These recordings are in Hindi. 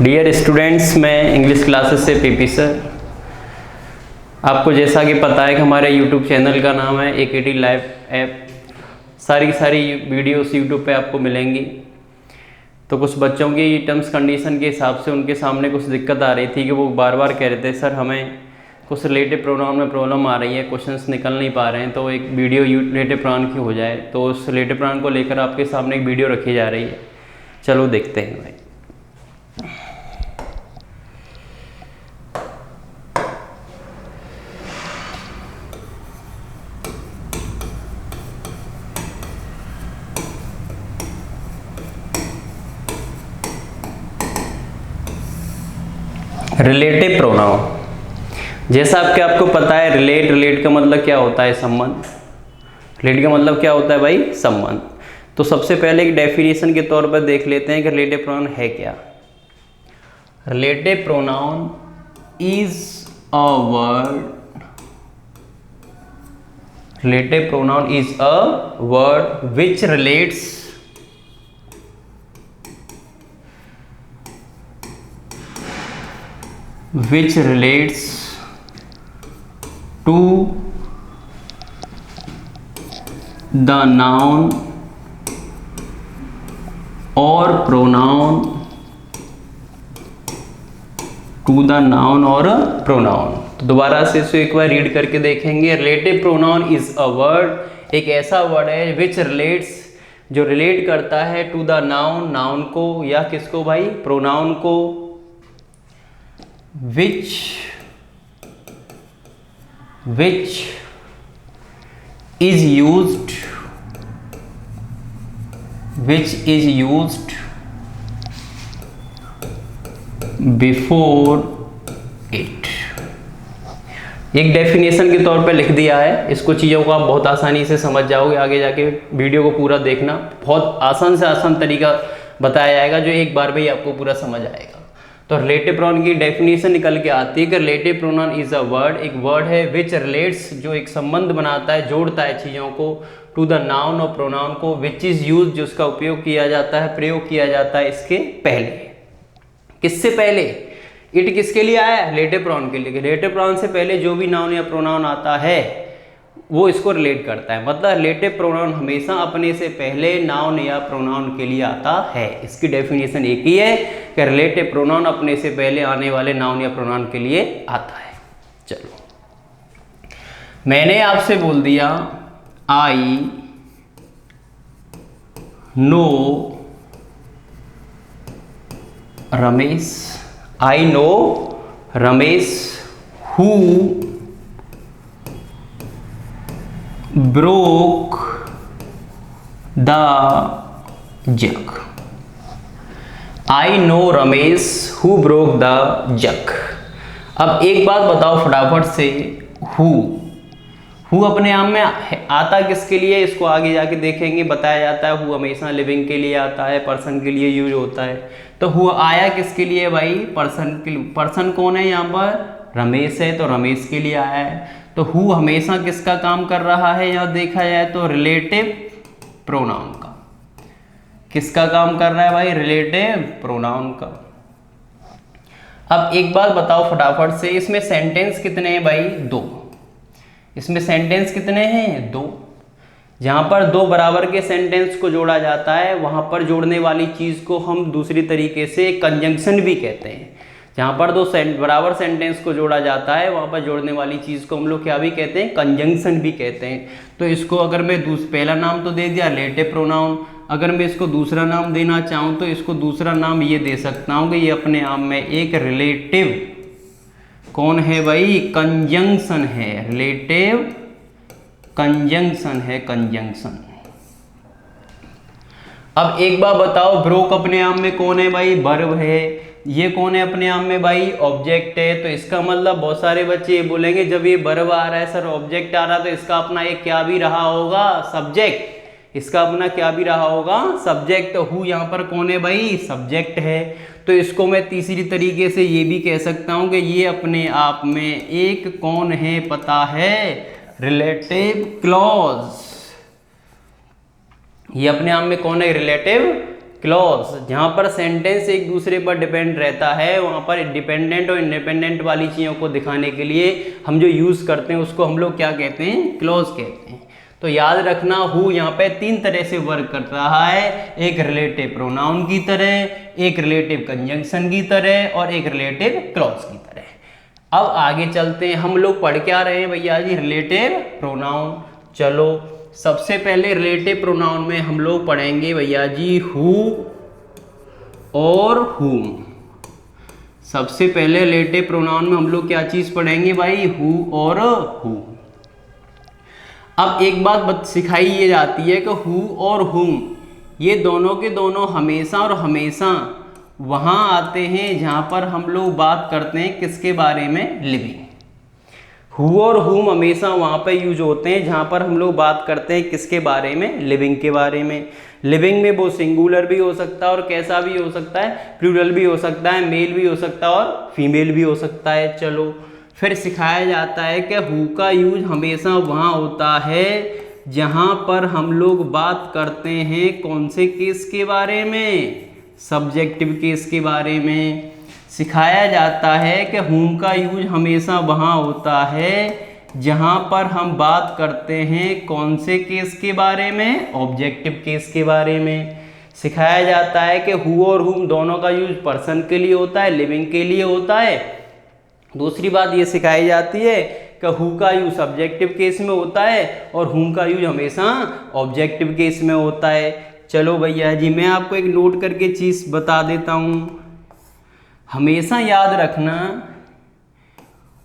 डियर स्टूडेंट्स, मैं इंग्लिश क्लासेस से पीपी सर। आपको जैसा कि पता है कि हमारे यूट्यूब चैनल का नाम है AKT लाइव ऐप। सारी की सारी वीडियोस यूट्यूब पे आपको मिलेंगी। तो कुछ बच्चों की टर्म्स कंडीशन के हिसाब से उनके सामने कुछ दिक्कत आ रही थी कि वो बार बार कह रहे थे सर हमें कुछ रिलेटिव प्रोनाउन में प्रॉब्लम आ रही है, क्वेश्चंस निकल नहीं पा रहे हैं, तो एक वीडियो रिलेटिव प्रोनाउन की हो जाए। तो उस रिलेटिव प्रोनाउन को लेकर आपके सामने एक वीडियो रखी जा रही है। चलो देखते हैं भाई। रिलेटिव प्रोनाउन, जैसा आपको पता है रिलेट का मतलब क्या होता है? संबंध। रिलेट का मतलब क्या होता है भाई? संबंध। तो सबसे पहले एक डेफिनेशन के तौर पर देख लेते हैं कि रिलेटिव प्रोनाउन है क्या। Relative pronoun is a word, relative pronoun is a word which relates to the noun or pronoun, तो दोबारा से इसे एक बार रीड करके देखेंगे। Relative pronoun is a word, एक ऐसा वर्ड है विच रिलेट्स, जो रिलेट करता है टू द नाउन, नाउन को, या किसको भाई? प्रोनाउन को, which is used before it। एक डेफिनेशन के तौर पे लिख दिया है। इसको चीज़ों को आप बहुत आसानी से समझ जाओगे। आगे जाके वीडियो को पूरा देखना, बहुत आसान से आसान तरीका बताया जाएगा जो एक बार में ही आपको पूरा समझ आएगा। तो रिलेटिव प्रोनाउन की डेफिनेशन निकल के आती है कि relative pronoun is a word, एक वर्ड है विच रिलेट्स, जो एक संबंध बनाता है, जोड़ता है चीज़ों को, टू द नाउन और प्रोनाउन को, विच इज यूज, जो उसका उपयोग किया जाता है, प्रयोग किया जाता है इसके पहले। किससे पहले? इट किसके लिए आया? रिलेटिव प्रोनाउन के लिए। रिलेटिव प्रोनाउन से पहले जो भी नाउन या प्रोनाउन आता है वो इसको रिलेट करता है। मतलब रिलेटिव प्रोनाउन हमेशा अपने से पहले नाउन या प्रोनाउन के लिए आता है। इसकी डेफिनेशन एक ही है कि रिलेटिव प्रोनाउन अपने से पहले आने वाले नाउन या प्रोनाउन के लिए आता है। चलो, मैंने आपसे बोल दिया I know Ramesh, I know Ramesh who broke the jug। I know Ramesh who broke the jug। अब एक बात बताओ फटाफट से, who अपने आप में आता किसके लिए? इसको आगे जाके देखेंगे, बताया जाता है। who हमेशा लिविंग के लिए आता है, पर्सन के लिए यूज होता है। तो who आया किसके लिए भाई? पर्सन के लिए। पर्सन कौन है यहाँ पर? रमेश है, तो रमेश के लिए आया है। तो हु हमेशा किसका काम कर रहा है? यहां देखा जाए तो रिलेटिव प्रोनाउन का। किसका काम कर रहा है भाई? रिलेटिव प्रोनाउन का। अब एक बात बताओ फटाफट से, इसमें सेंटेंस कितने हैं भाई? 2। इसमें सेंटेंस कितने हैं? 2। जहां पर 2 बराबर के सेंटेंस को जोड़ा जाता है, वहां पर जोड़ने वाली चीज को हम दूसरी तरीके से कंजंक्शन भी कहते हैं। जहाँ पर 2 बराबर सेंटेंस को जोड़ा जाता है, वहाँ पर जोड़ने वाली चीज़ को हम लोग क्या भी कहते हैं? कंजंक्शन भी कहते हैं। तो इसको अगर मैं पहला नाम तो दे दिया रिलेटिव प्रोनाउन, अगर मैं इसको दूसरा नाम देना चाहूँ तो इसको दूसरा नाम ये दे सकता हूँ कि ये अपने आप में एक रिलेटिव कौन है भाई? कंजंक्शन है। रिलेटिव कंजंक्शन है, कंजंक्शन। अब एक बार बताओ, ब्रोक अपने आप में कौन है भाई? वर्ब है। ये कौन है अपने आप में भाई? ऑब्जेक्ट है। तो इसका मतलब बहुत सारे बच्चे ये बोलेंगे जब ये वर्ब आ रहा है सर, ऑब्जेक्ट आ रहा है, तो इसका अपना एक क्या भी रहा होगा? सब्जेक्ट। इसका अपना क्या भी रहा होगा? सब्जेक्ट। तो हु यहाँ पर कौन है भाई? सब्जेक्ट है। तो इसको मैं तीसरी तरीके से ये भी कह सकता हूँ कि ये अपने आप में एक कौन है पता है? Relative clause. ये अपने आप में कौन है? Relative clause. जहाँ पर सेंटेंस एक दूसरे पर डिपेंड रहता है वहाँ पर डिपेंडेंट और इंडिपेंडेंट वाली चीज़ों को दिखाने के लिए हम जो यूज़ करते हैं उसको हम लोग क्या कहते हैं, क्लॉज कहते हैं। तो याद रखना हु यहाँ पे 3 तरह से वर्क कर रहा है, एक रिलेटिव प्रोनाउन की तरह, एक रिलेटिव कंजंक्शन की तरह और एक रिलेटिव क्लॉज की तरह। अब आगे चलते हैं, हम लोग पढ़ क्या रहे हैं भैया जी, रिलेटिव प्रोनाउन। चलो सबसे पहले रिलेटिव प्रोनाउन में हम लोग पढ़ेंगे भैया जी हु और हुम। सबसे पहले रिलेटिव प्रोनाउन में हम लोग क्या चीज पढ़ेंगे भाई, हु और हु। अब एक बात सिखाई ये जाती है कि हु और हुम ये दोनों के दोनों हमेशा और हमेशा वहां आते हैं जहां पर हम लोग बात करते हैं किसके बारे में, लिविंग। हु और हुम हमेशा वहां पे यूज होते हैं जहां पर हम लोग बात करते हैं किसके बारे में, लिविंग के बारे में। लिविंग में वो सिंगुलर भी हो सकता है और कैसा भी हो सकता है, प्लूरल भी हो सकता है, मेल भी हो सकता है और फीमेल भी हो सकता है। चलो फिर सिखाया जाता है कि हु का यूज हमेशा वहाँ होता है जहाँ पर हम लोग बात करते हैं कौन से केस के बारे में, सब्जेक्टिव केस के बारे में। सिखाया जाता है कि हुम का यूज हमेशा वहाँ होता है जहाँ पर हम बात करते हैं कौन से केस के बारे में, ऑब्जेक्टिव केस के बारे में। सिखाया जाता है कि हु और हुम दोनों का यूज पर्सन के लिए होता है, लिविंग के लिए होता है। दूसरी बात ये सिखाई जाती है कि हु का यूज सब्जेक्टिव केस में होता है और हुम का यूज हमेशा ऑब्जेक्टिव केस में होता है। चलो भैया जी मैं आपको एक नोट करके चीज़ बता देता हूँ, हमेशा याद रखना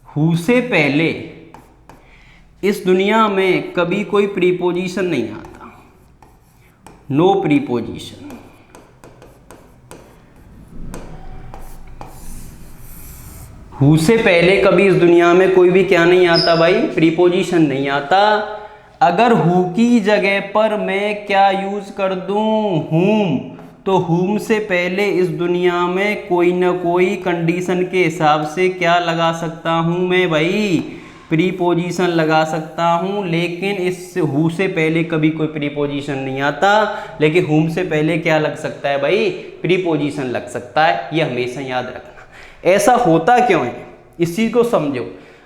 हु से पहले इस दुनिया में कभी कोई प्रीपोजिशन नहीं आता, नो प्रीपोजिशन। हु से पहले कभी इस दुनिया में कोई भी क्या नहीं आता भाई, प्रीपोजिशन नहीं आता। अगर हु की जगह पर मैं क्या यूज कर दूं, हुम, तो हुम से पहले इस दुनिया में कोई ना कोई कंडीशन के हिसाब से क्या लगा सकता हूं मैं भाई, प्रीपोजिशन लगा सकता हूं। लेकिन इस हु से पहले कभी कोई प्रीपोजिशन नहीं आता, लेकिन हुम से पहले क्या लग सकता है भाई, प्रीपोजिशन लग सकता है। ये हमेशा याद रखना। ऐसा होता क्यों है इस चीज को समझो।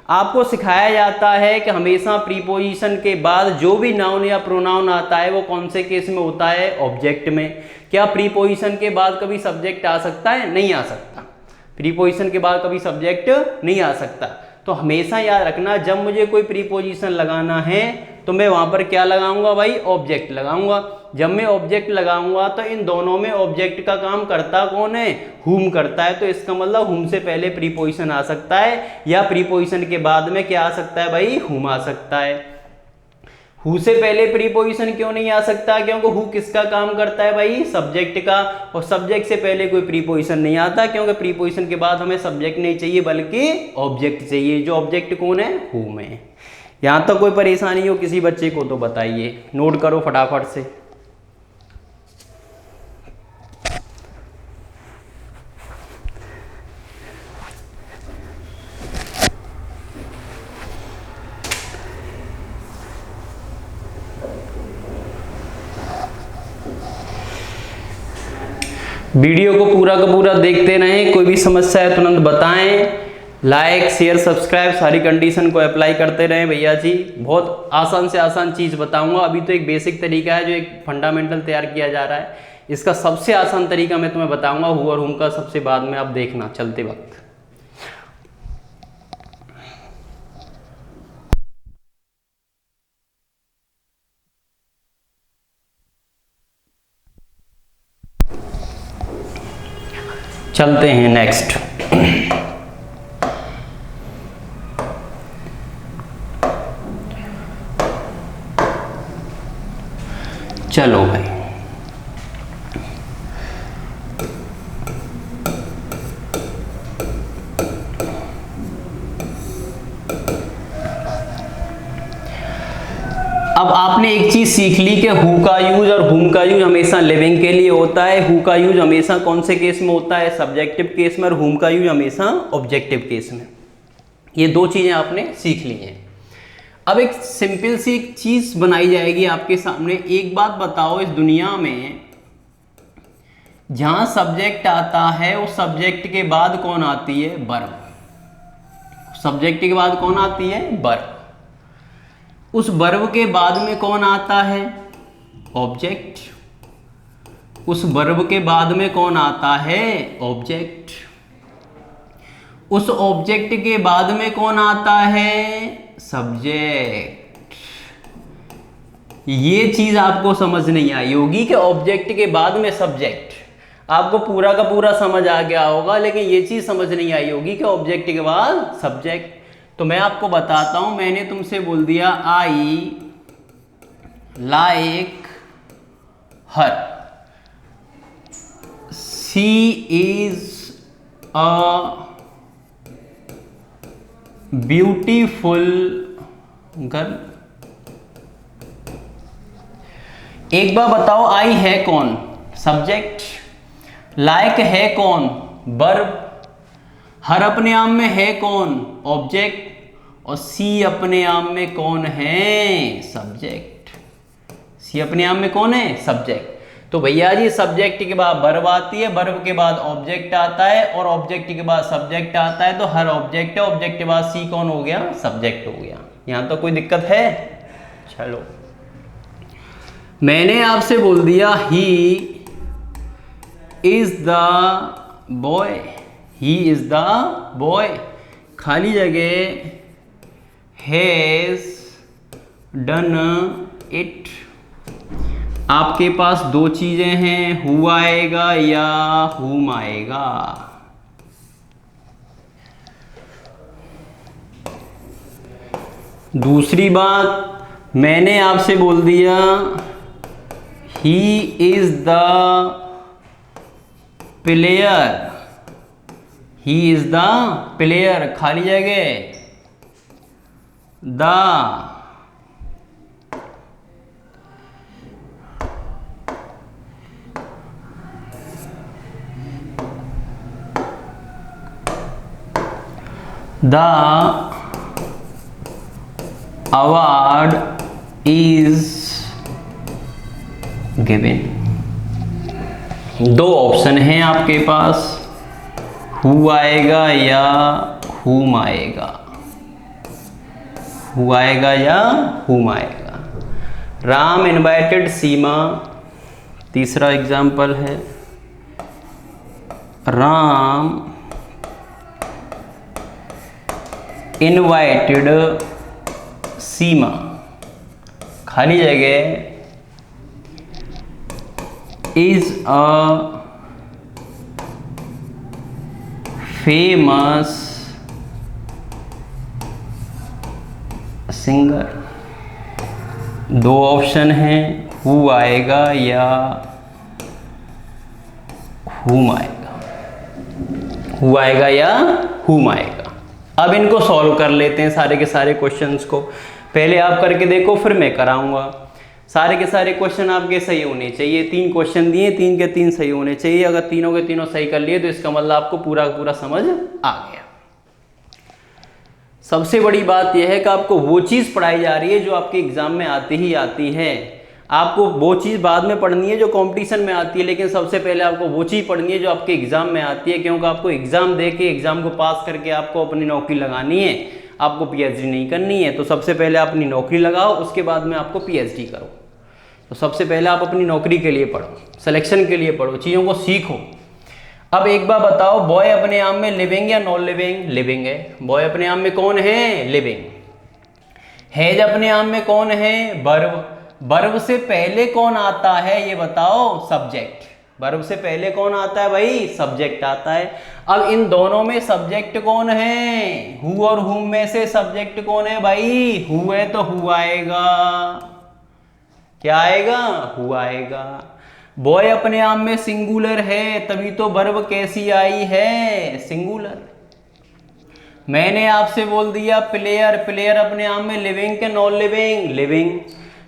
आपको सिखाया जाता है कि हमेशा प्रीपोजिशन के बाद जो भी नाउन या प्रोनाउन आता है वो कौन से केस में होता है, ऑब्जेक्ट में। क्या प्रीपोजिशन के बाद कभी सब्जेक्ट आ सकता है, नहीं आ सकता। प्रीपोजिशन के बाद कभी सब्जेक्ट नहीं आ सकता। तो हमेशा याद रखना जब मुझे कोई प्रीपोजिशन लगाना है तो मैं वहां पर क्या लगाऊंगा भाई, ऑब्जेक्ट लगाऊंगा। जब मैं ऑब्जेक्ट लगाऊंगा तो इन दोनों में ऑब्जेक्ट का काम करता कौन है, हुम करता है। तो इसका मतलब हुम से पहले प्रीपोजिशन आ सकता है या प्रीपोजिशन के बाद में क्या आ सकता है भाई, हुम आ सकता है। हु से पहले प्रीपोजिशन क्यों नहीं आ सकता, क्योंकि हु किसका काम करता है भाई, सब्जेक्ट का। और सब्जेक्ट से पहले कोई प्रीपोजिशन नहीं आता क्योंकि प्रीपोजिशन के बाद हमें सब्जेक्ट नहीं चाहिए बल्कि ऑब्जेक्ट चाहिए। जो ऑब्जेक्ट कौन है, हुम है। यहाँ तक कोई परेशानी हो किसी बच्चे को तो बताइए, नोट करो फटाफट से। वीडियो को पूरा का पूरा देखते रहें, कोई भी समस्या है तुरंत बताएं। लाइक शेयर सब्सक्राइब सारी कंडीशन को अप्लाई करते रहें भैया जी। बहुत आसान से आसान चीज़ बताऊंगा। अभी तो एक बेसिक तरीका है जो एक फंडामेंटल तैयार किया जा रहा है, इसका सबसे आसान तरीका मैं तुम्हें बताऊंगा। हु और हुम का सबसे बाद में आप देखना चलते वक्त। चलते हैं नेक्स्ट। चलो भाई अब आपने एक चीज सीख ली कि हु का यूज और हुम का यूज हमेशा लिविंग के लिए होता है। हु का यूज हमेशा कौन से केस में होता है, सब्जेक्टिव केस में, और हुम का यूज हमेशा ऑब्जेक्टिव केस में। ये दो चीजें आपने सीख ली हैं। अब एक सिंपल सी एक चीज बनाई जाएगी आपके सामने। एक बात बताओ, इस दुनिया में जहां सब्जेक्ट आता है उस सब्जेक्ट के बाद कौन आती है? वर्ब। सब्जेक्ट के बाद कौन आती है? वर्ब। उस वर्ब के बाद में कौन आता है? ऑब्जेक्ट। उस वर्ब के बाद में कौन आता है? ऑब्जेक्ट। उस ऑब्जेक्ट के बाद में कौन आता है? सब्जेक्ट। ये चीज आपको समझ नहीं आई होगी कि ऑब्जेक्ट के बाद में सब्जेक्ट। आपको पूरा का पूरा समझ आ गया होगा, लेकिन ये चीज समझ नहीं आई होगी कि ऑब्जेक्ट के बाद सब्जेक्ट। तो मैं आपको बताता हूं, मैंने तुमसे बोल दिया I like her, she is a beautiful girl. एक बार बताओ, आई है कौन? सब्जेक्ट। लाइक है कौन? वर्ब। हर अपने आप में है कौन? ऑब्जेक्ट। और सी अपने आप में कौन है? सब्जेक्ट। सी अपने आप में कौन है? सब्जेक्ट। तो भैया जी सब्जेक्ट के बाद वर्ब आती है, वर्ब के बाद ऑब्जेक्ट आता है, और ऑब्जेक्ट के बाद सब्जेक्ट आता है। तो हर ऑब्जेक्ट है, ऑब्जेक्ट के बाद सी कौन हो गया? सब्जेक्ट हो गया। यहां तो कोई दिक्कत है? चलो, मैंने आपसे बोल दिया he is the boy, he is the boy, खाली जगह हैज डन इट। आपके पास दो चीजें हैं, हु आएगा या हुम आएगा। दूसरी बात, मैंने आपसे बोल दिया he is the player, he is the player, खाली जगह द award is given। दो ऑप्शन हैं आपके पास, हु आएगा या हुम आएगा, हु आएगा या हुम आएगा। राम इनवाइटेड सीमा, तीसरा एग्जाम्पल है, राम इनवाइटेड सीमा, खाली जगह इज अ फेमस सिंगर। दो ऑप्शन हैं, हु आएगा या हुम आएगा, हु आएगा या हुम आएगा। अब इनको सॉल्व कर लेते हैं, सारे के सारे क्वेश्चंस को। पहले आप करके देखो, फिर मैं कराऊंगा। सारे के सारे क्वेश्चन आपके सही होने चाहिए। 3 क्वेश्चन दिए, 3 के 3 सही होने चाहिए। अगर तीनों के तीनों सही कर लिए तो इसका मतलब आपको पूरा पूरा समझ आ गया। सबसे बड़ी बात यह है कि आपको वो चीज़ पढ़ाई जा रही है जो आपके एग्जाम में आती ही आती है। आपको वो चीज़ बाद में पढ़नी है जो कंपटीशन में आती है, लेकिन सबसे पहले आपको वो चीज़ पढ़नी है जो आपके एग्जाम में आती है, क्योंकि आपको एग्जाम दे के एग्जाम को पास करके आपको अपनी नौकरी लगानी है, आपको पीएचडी नहीं करनी है। तो सबसे पहले अपनी नौकरी लगाओ, उसके बाद में आपको पीएचडी करो। तो सबसे पहले आप अपनी नौकरी के लिए पढ़ो, सिलेक्शन के लिए पढ़ो, चीज़ों को सीखो। अब एक बार बताओ, बॉय अपने आप में लिविंग या नॉन लिविंग? लिविंग है। बॉय अपने आप में कौन है? लिविंग। हैज अपने आप में कौन है? वर्ब। वर्ब से पहले कौन आता है ये बताओ? सब्जेक्ट। वर्ब से पहले कौन आता है भाई? सब्जेक्ट आता है। अब इन दोनों में सब्जेक्ट कौन है? हु और हुम में से सब्जेक्ट कौन है भाई? हु है तो हु आएगा। क्या आएगा? हु आएगा। बॉय अपने आप में सिंगुलर है, तभी तो वर्ब कैसी आई है? सिंगुलर। मैंने आपसे बोल दिया प्लेयर, प्लेयर अपने आप में लिविंग के नॉन लिविंग? लिविंग।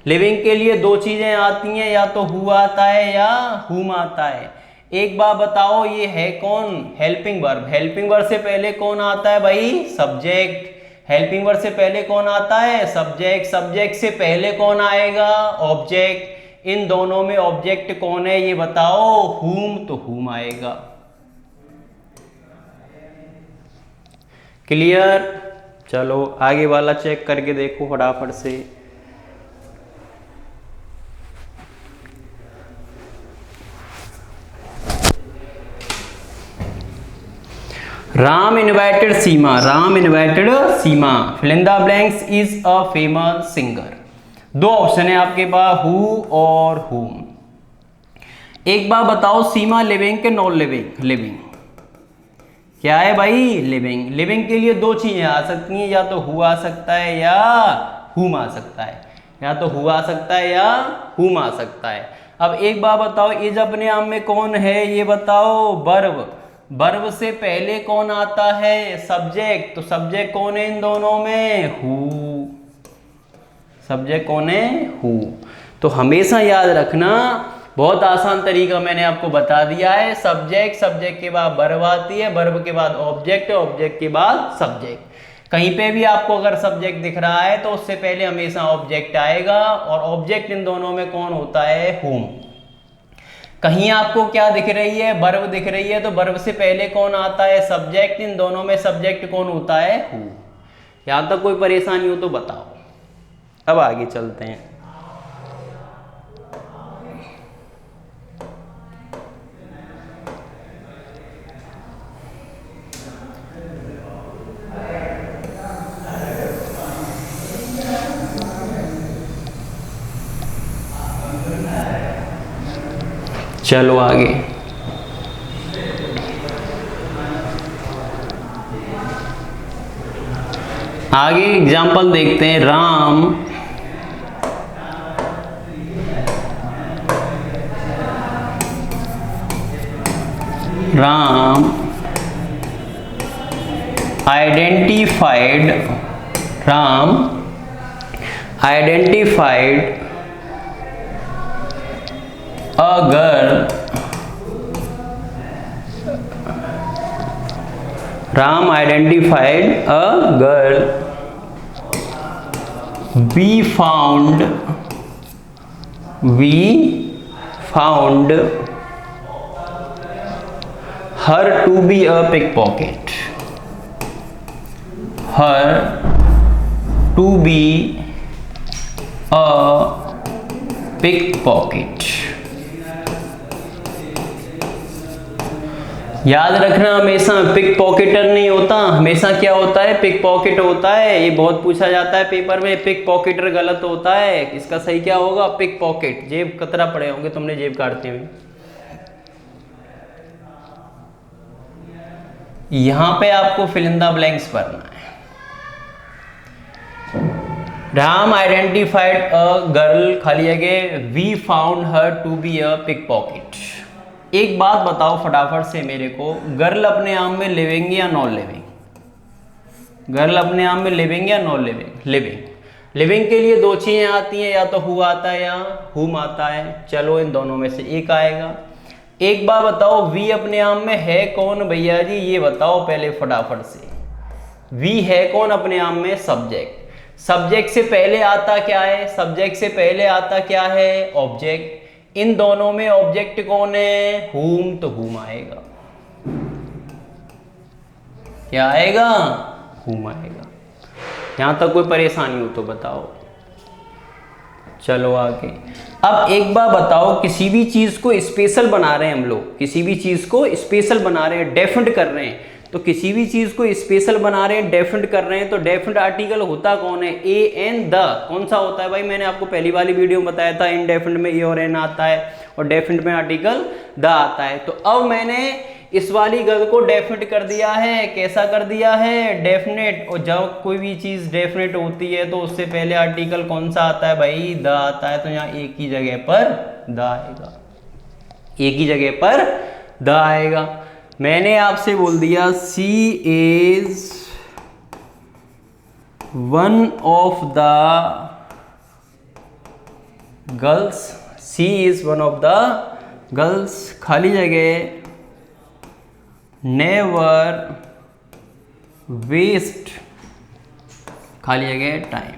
लिविंग के लिए दो चीजें आती हैं, या तो हु आता है या हुम आता है। एक बार बताओ, ये है कौन? Helping verb. हेल्पिंग वर्ब से पहले कौन आता है भाई? सब्जेक्ट। हेल्पिंग वर्ब से पहले कौन आता है? सब्जेक्ट। सब्जेक्ट से पहले कौन आएगा? ऑब्जेक्ट। इन दोनों में ऑब्जेक्ट कौन है ये बताओ, whom, तो whom आएगा। क्लियर? चलो आगे वाला चेक करके देखो फटाफट से। Ram invited Seema, Ram invited Seema, fill in the blanks is a famous singer. दो ऑप्शन है आपके पास, हु और हुम। एक बार बताओ सीमा लिविंग के नॉन लिविंग? लिविंग क्या है भाई? लिविंग। लिविंग के लिए दो चीजें आ सकती हैं, या तो हु आ सकता है या हुम आ सकता है, या तो हु आ सकता है या हुम आ सकता है। अब एक बार बताओ इज अपने आप में कौन है ये बताओ? वर्ब। वर्ब से पहले कौन आता है? सब्जेक्ट। तो सब्जेक्ट कौन है इन दोनों में? हु। सब्जेक्ट कौन है? हु। तो हमेशा याद रखना, बहुत आसान तरीका मैंने आपको बता दिया है। सब्जेक्ट, सब्जेक्ट के बाद वर्ब आती है, वर्ब के बाद ऑब्जेक्ट, ऑब्जेक्ट के बाद सब्जेक्ट। कहीं पे भी आपको अगर सब्जेक्ट दिख रहा है तो उससे पहले हमेशा ऑब्जेक्ट आएगा, और ऑब्जेक्ट इन दोनों में कौन होता है? हुम। कहीं आपको क्या दिख रही है? वर्ब दिख रही है, तो वर्ब से पहले कौन आता है? सब्जेक्ट। इन दोनों में सब्जेक्ट कौन होता है? हु। यहां तक कोई परेशानी हो तो बताओ। अब आगे चलते हैं। चलो आगे। आगे एग्जाम्पल देखते हैं। Ram identified, Ram identified a girl, Ram identified a girl, we found her to be a pickpocket, her to be a pickpocket। याद रखना, हमेशा पिक पॉकेटर नहीं होता, हमेशा क्या होता है? पिक पॉकेट होता है। ये बहुत पूछा जाता है पेपर में, पिक पॉकेटर गलत होता है। इसका सही क्या होगा? Pick pocket. जेब कतरा पड़े होंगे तुमने जेब काटते हुए। यहां पे आपको फिल इन द ब्लैंक्स भरना है। राम आइडेंटिफाइड अ गर्ल, खाली जगह, we found her to be a pick pocket. एक बात बताओ फटाफट से मेरे को, गर्ल अपने आप में लिविंग या नॉन लिविंग? गर्ल अपने आप में लिविंग या नॉन लिविंग? लिविंग। लिविंग के लिए दो चीजें आती हैं, या तो हु आता है या हुम आता है। चलो इन दोनों में से एक आएगा। एक बात बताओ, वी अपने आप में है कौन भैया जी? ये बताओ पहले फटाफट से। वी है कौन अपने आप में? सब्जेक्ट। सब्जेक्ट से पहले आता क्या है? सब्जेक्ट से पहले आता क्या है? ऑब्जेक्ट। इन दोनों में ऑब्जेक्ट कौन है? हुम, तो हुम आएगा। क्या आएगा? हुम आएगा। यहां तक कोई परेशानी हो तो बताओ। चलो आगे। अब एक बार बताओ, किसी भी चीज को स्पेशल बना रहे हैं हम लोग, किसी भी चीज को स्पेशल बना रहे हैं, डेफिनेट कर रहे हैं। तो किसी भी चीज को स्पेशल बना रहे हैं, डेफिनेट कर रहे हैं, तो डेफिनेट आर्टिकल होता कौन है? A N the. कौन सा होता है भाई? मैंने आपको पहली वाली वीडियो में बताया था, इनडेफिनेट में ए और एन आता है, और डेफिनेट में आर्टिकल द आता है। तो अब मैंने इस वाली गल को डेफिनेट कर दिया है। कैसा कर दिया है? डेफिनेट। और जब कोई भी चीज डेफिनेट होती है तो उससे पहले आर्टिकल कौन सा आता है भाई? द आता है। तो यहाँ एक ही जगह पर द आएगा, एक ही जगह पर द आएगा। मैंने आपसे बोल दिया she is one of the girls, she is one of the girls, खाली जगह, नेवर वेस्ट, खाली जगह टाइम।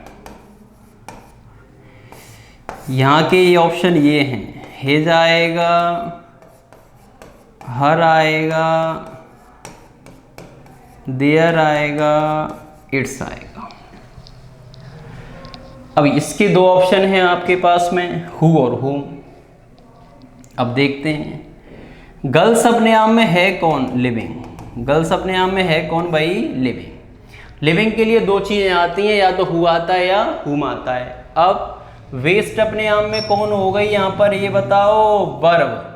यहाँ के ये ऑप्शन ये हैं, हेज आएगा, हर आएगा, देयर आएगा, इट्स आएगा। अब इसके दो ऑप्शन हैं आपके पास में, हु और हुम। अब देखते हैं, गर्ल्स अपने आप में है कौन? लिविंग। गर्ल्स अपने आप में है कौन भाई? लिविंग। लिविंग के लिए दो चीज़ें आती हैं, या तो हु आता है या हुम आता है। अब वेस्ट अपने आप में कौन हो गई यहाँ पर, ये बताओ? वर्ब।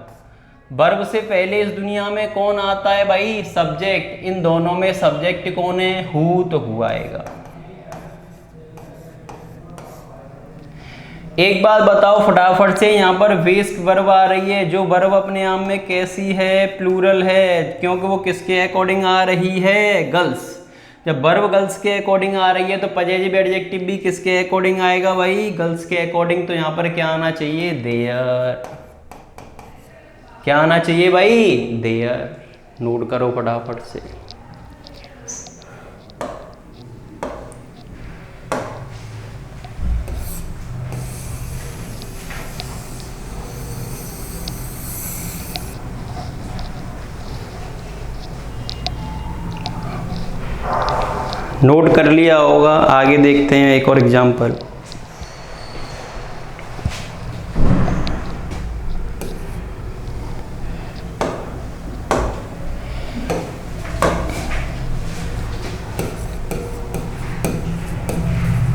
वर्ब से पहले इस दुनिया में कौन आता है भाई? सब्जेक्ट। इन दोनों में सब्जेक्ट कौन है? हु, तो हु आएगा। एक बात बताओ फटाफट से, यहाँ पर वेस्ट वर्ब आ रही है, जो वर्ब अपने आप में कैसी है? प्लूरल है, क्योंकि वो किसके अकॉर्डिंग आ रही है? गर्ल्स। जब वर्ब गर्ल्स के अकॉर्डिंग आ रही है तो पजेसिव एडजेक्टिव भी किसके अकॉर्डिंग आएगा भाई? गर्ल्स के अकॉर्डिंग। तो यहाँ पर क्या आना चाहिए? देयर। क्या आना चाहिए भाई? देयर। नोट करो फटाफट से। नोट कर लिया होगा। आगे देखते हैं एक और example.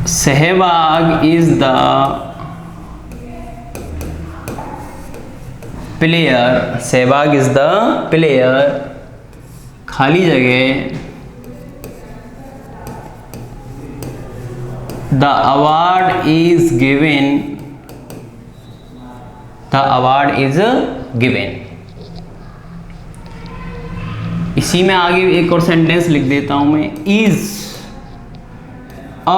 Sehwag is the player. Sehwag is the player, खाली जगह, the award is given, the award is given। इसी में आगे एक और सेंटेंस लिख देता हूं मैं, is a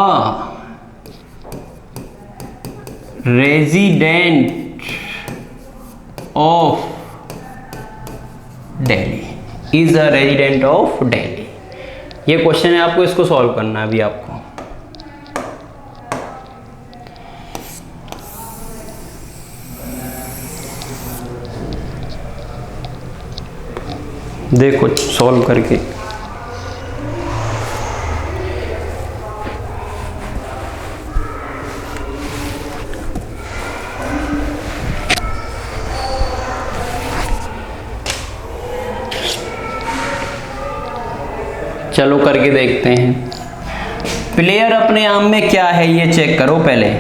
resident of Delhi, is a resident of Delhi। ये क्वेश्चन है, आपको इसको सॉल्व करना है अभी। आपको देखो सॉल्व करके। चलो करके देखते हैं। प्लेयर अपने आप में क्या है ये चेक करो पहले।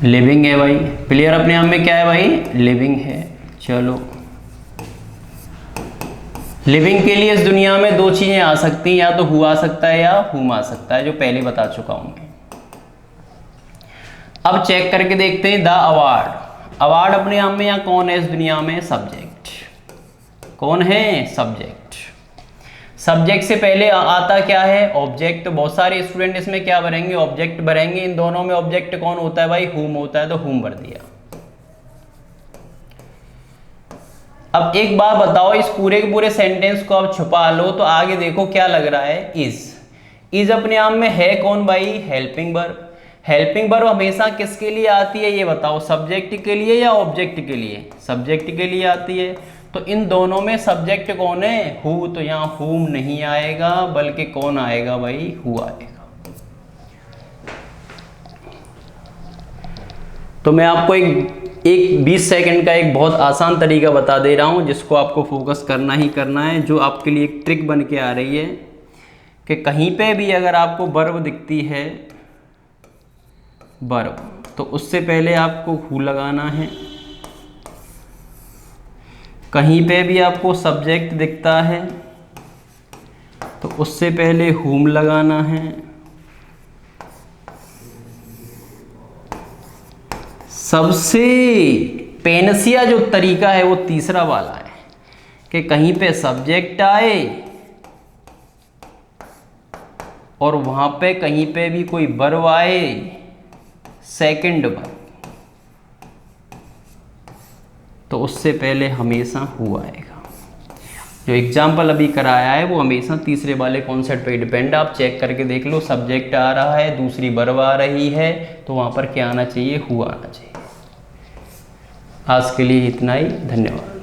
लिविंग है भाई। प्लेयर अपने आप में क्या है भाई? लिविंग है। चलो, लिविंग के लिए इस दुनिया में दो चीजें आ सकती हैं, या तो हु आ सकता है या हुम आ सकता है, जो पहले बता चुका हूं मैं। अब चेक करके देखते हैं। The award. अवार्ड अपने आप में या कौन है इस दुनिया में? सब्जेक्ट। कौन है? सब्जेक्ट। सब्जेक्ट से पहले आता क्या है? ऑब्जेक्ट। बहुत सारे स्टूडेंट इसमें क्या भरेंगे? ऑब्जेक्ट भरेंगे। इन दोनों में ऑब्जेक्ट कौन होता है भाई? हुम होता है, तो हुम भर दिया। अब एक बात बताओ, इस पूरे के पूरे सेंटेंस को आप छुपा लो तो आगे देखो क्या लग रहा है? इज। इज अपने आप में है कौन भाई? Helping verb. हेल्पिंग वर्ब हमेशा किसके लिए आती है ये बताओ? सब्जेक्ट के लिए या ऑब्जेक्ट के लिए? सब्जेक्ट के लिए आती है। तो इन दोनों में सब्जेक्ट कौन है? हु। तो यहाँ हुम नहीं आएगा, बल्कि कौन आएगा भाई? हु आएगा। तो मैं आपको एक 20 सेकंड का एक बहुत आसान तरीका बता दे रहा हूँ, जिसको आपको फोकस करना ही करना है, जो आपके लिए एक ट्रिक बन के आ रही है कि कहीं पे भी अगर आपको वर्ब दिखती है, वर्ब, तो उससे पहले आपको हु लगाना है। कहीं पे भी आपको सब्जेक्ट दिखता है तो उससे पहले हुम लगाना है। सबसे पेनसिया जो तरीका है वो तीसरा वाला है कि कहीं पे सब्जेक्ट आए और वहां पे कहीं पे भी कोई वर्ब आए, सेकंड वर्ब, तो उससे पहले हमेशा हु आएगा। जो एग्जाम्पल अभी कराया है वो हमेशा तीसरे वाले कॉन्सेप्ट पे डिपेंड। आप चेक करके देख लो, सब्जेक्ट आ रहा है, दूसरी वर्ब आ रही है, तो वहाँ पर क्या आना चाहिए, हु आना चाहिए। आज के लिए इतना ही, धन्यवाद।